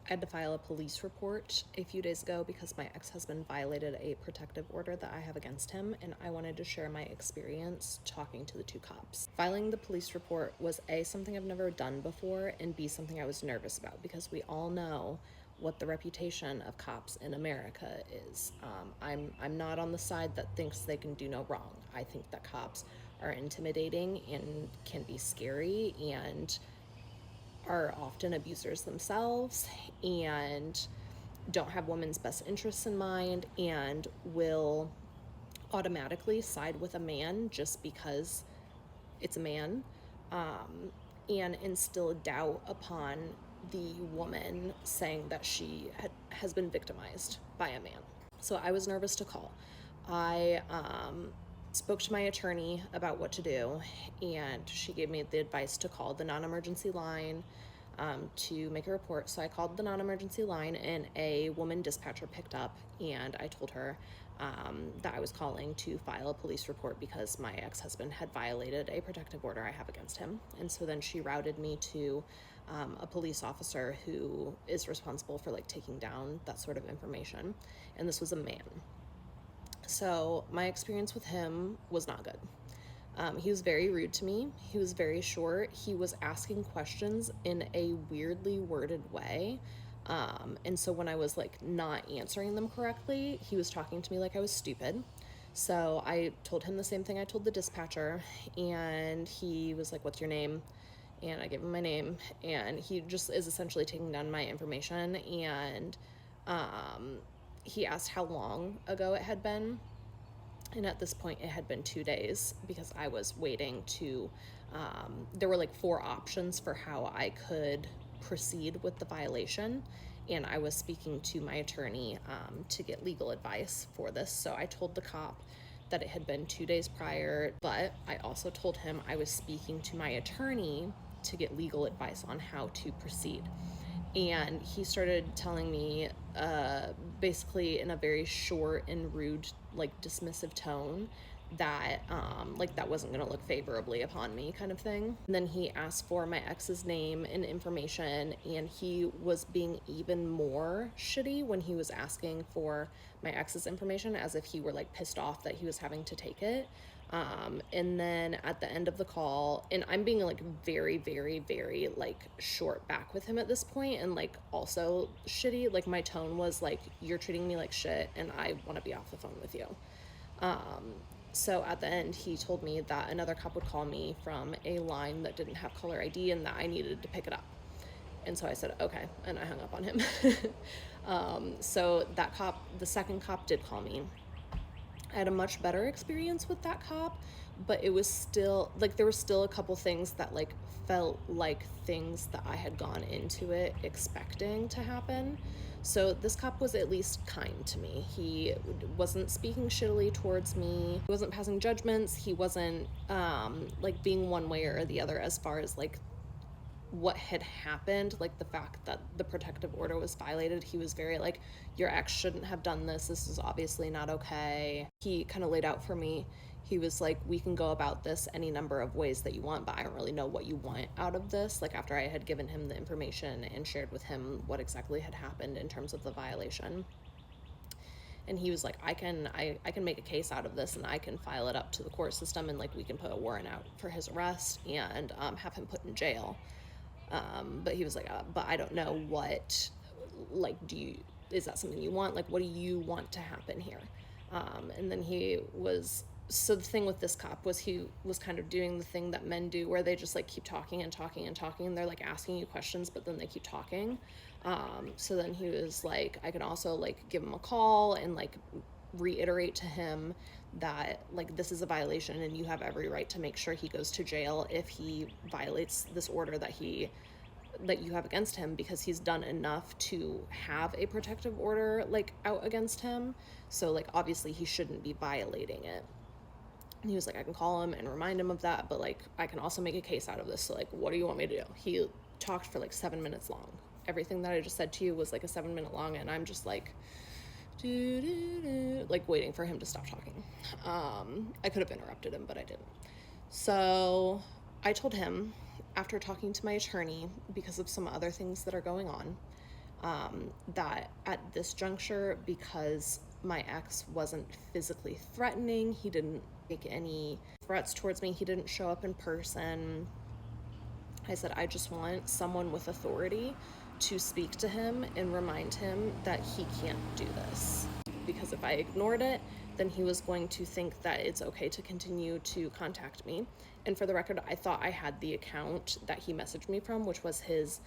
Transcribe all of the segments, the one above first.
I had to file a police report a few days ago because my ex-husband violated a protective order that I have against him, and I wanted to share my experience talking to the two cops. Filing the police report was A, something I've never done before, and B, something I was nervous about because we all know what the reputation of cops in America is. I'm not on the side that thinks they can do no wrong. I think that cops are intimidating and can be scary and are often abusers themselves and don't have women's best interests in mind and will automatically side with a man just because it's a man, and instill doubt upon the woman saying that she has been victimized by a man. So I was nervous to call. I spoke to my attorney about what to do, and she gave me the advice to call the non-emergency line to make a report. So I called the non-emergency line, and a woman dispatcher picked up, and I told her that I was calling to file a police report because my ex-husband had violated a protective order I have against him. And so then she routed me to a police officer who is responsible for like taking down that sort of information. And this was a man. So my experience with him was not good. He was very rude to me. He was very short. He was asking questions in a weirdly worded way. And so when I was like not answering them correctly, he was talking to me like I was stupid. So I told him the same thing I told the dispatcher, and he was like, "What's your name?" And I gave him my name, and he just is essentially taking down my information. And he asked how long ago it had been. And at this point, it had been 2 days because I was waiting to, there were like 4 options for how I could proceed with the violation. And I was speaking to my attorney to get legal advice for this. So I told the cop that it had been 2 days prior, but I also told him I was speaking to my attorney to get legal advice on how to proceed. And he started telling me basically in a very short and rude, like dismissive tone that like that wasn't going to look favorably upon me, kind of thing. And then he asked for my ex's name and information, and he was being even more shitty when he was asking for my ex's information, as if he were like pissed off that he was having to take it. And then at the end of the call, and I'm being like very, very, very like short back with him at this point, and like also shitty. Like my tone was like, "You're treating me like shit, and I want to be off the phone with you." So at the end, he told me that another cop would call me from a line that didn't have caller ID and that I needed to pick it up. And so I said, okay, and I hung up on him. So that cop, the second cop, did call me. I had a much better experience with that cop, but it was still, like, there were still a couple things that, like, felt like things that I had gone into it expecting to happen. So this cop was at least kind to me. He wasn't speaking shittily towards me. He wasn't passing judgments. He wasn't, like, being one way or the other as far as, like, what had happened, like the fact that the protective order was violated. He was very like, "Your ex shouldn't have done this. This is obviously not okay." He kind of laid out for me. He was like, "We can go about this any number of ways that you want, but I don't really know what you want out of this." Like after I had given him the information and shared with him what exactly had happened in terms of the violation. And he was like, I can make a case out of this, and I can file it up to the court system, and like we can put a warrant out for his arrest and have him put in jail. But he was like, but I don't know what, like, is that something you want? Like, what do you want to happen here? And then so the thing with this cop was he was kind of doing the thing that men do where they just like keep talking and talking and talking, and they're like asking you questions, but then they keep talking. So then he was like, I can also like give him a call and like reiterate to him that like this is a violation and you have every right to make sure he goes to jail if he violates this order that you have against him, because he's done enough to have a protective order like out against him. So like obviously he shouldn't be violating it. And he was like, I can call him and remind him of that, but like I can also make a case out of this. So like, what do you want me to do? He talked for like 7 minutes long. Everything that I just said to you was like a 7-minute long, and I'm just like like waiting for him to stop talking. I could have interrupted him, but I didn't. So I told him, after talking to my attorney, because of some other things that are going on, that at this juncture, because my ex wasn't physically threatening, he didn't make any threats towards me, he didn't show up in person, I said, I just want someone with authority to speak to him and remind him that he can't do this. Because if I ignored it, then he was going to think that it's okay to continue to contact me. And for the record, I thought I had the account that he messaged me from, which was his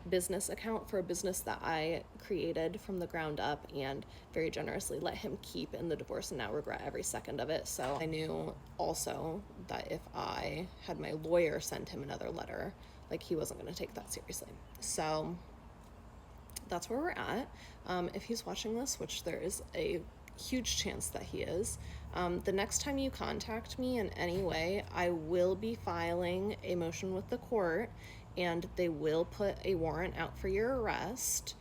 business account for a business that I created from the ground up and very generously let him keep in the divorce, and now regret every second of it. So I knew also that if I had my lawyer send him another letter, like, he wasn't going to take that seriously. So that's where we're at. If he's watching this, which there is a huge chance that he is, the next time you contact me in any way, I will be filing a motion with the court, and they will put a warrant out for your arrest,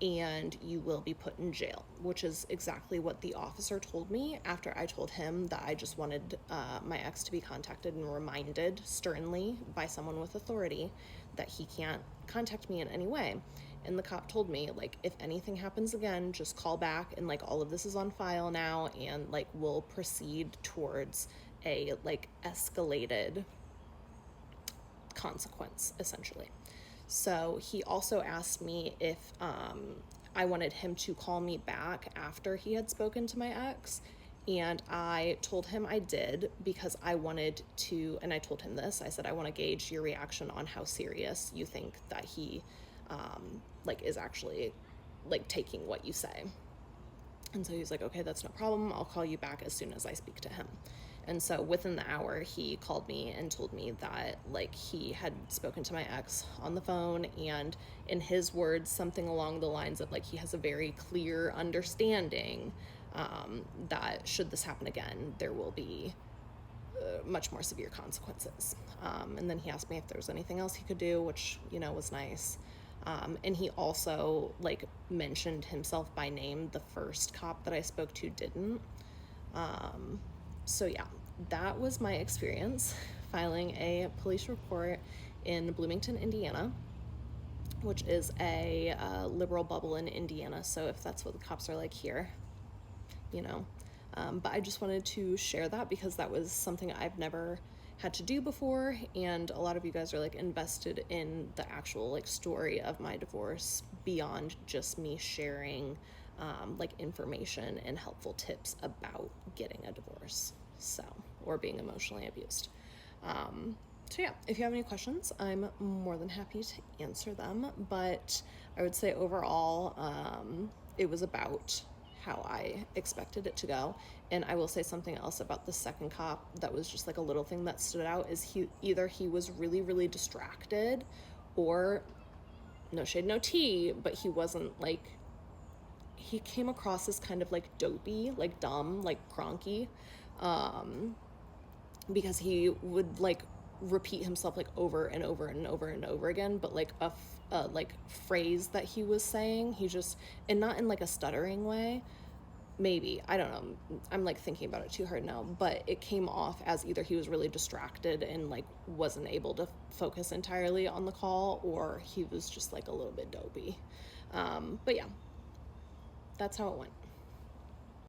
and you will be put in jail, which is exactly what the officer told me after I told him that I just wanted my ex to be contacted and reminded sternly by someone with authority that he can't contact me in any way. And the cop told me, like, if anything happens again, just call back, and, like, all of this is on file now, and, like, we'll proceed towards a, like, escalated consequence, essentially. So he also asked me if I wanted him to call me back after he had spoken to my ex, and I told him I did, because I wanted to, and I told him this, I said, I want to gauge your reaction on how serious you think that he like, is actually, like, taking what you say. And so he's like, okay, that's no problem, I'll call you back as soon as I speak to him. And so within the hour, he called me and told me that, like, he had spoken to my ex on the phone, and in his words, something along the lines of, like, he has a very clear understanding that should this happen again, there will be much more severe consequences. And then he asked me if there was anything else he could do, which, you know, was nice. And he also, like, mentioned himself by name. The first cop that I spoke to didn't. So yeah, that was my experience filing a police report in Bloomington, Indiana, which is a liberal bubble in Indiana. So if that's what the cops are like here, you know. But I just wanted to share that because that was something I've never had to do before, and a lot of you guys are, like, invested in the actual, like, story of my divorce beyond just me sharing like, information and helpful tips about getting a divorce, so, or being emotionally abused. So yeah, if you have any questions, I'm more than happy to answer them, but I would say overall it was about how I expected it to go. And I will say something else about the second cop that was just, like, a little thing that stood out is he was really, really distracted, or, no shade, no tea, but he wasn't, like, he came across as kind of, like, dopey, like, dumb, like, cronky, because he would, like, repeat himself, like, over and over and over and over again, but, like, a like, phrase that he was saying, he just, and not in, like, a stuttering way, maybe, I don't know, I'm, like, thinking about it too hard now, but it came off as either he was really distracted and, like, wasn't able to focus entirely on the call, or he was just, like, a little bit dopey. But yeah, that's how it went.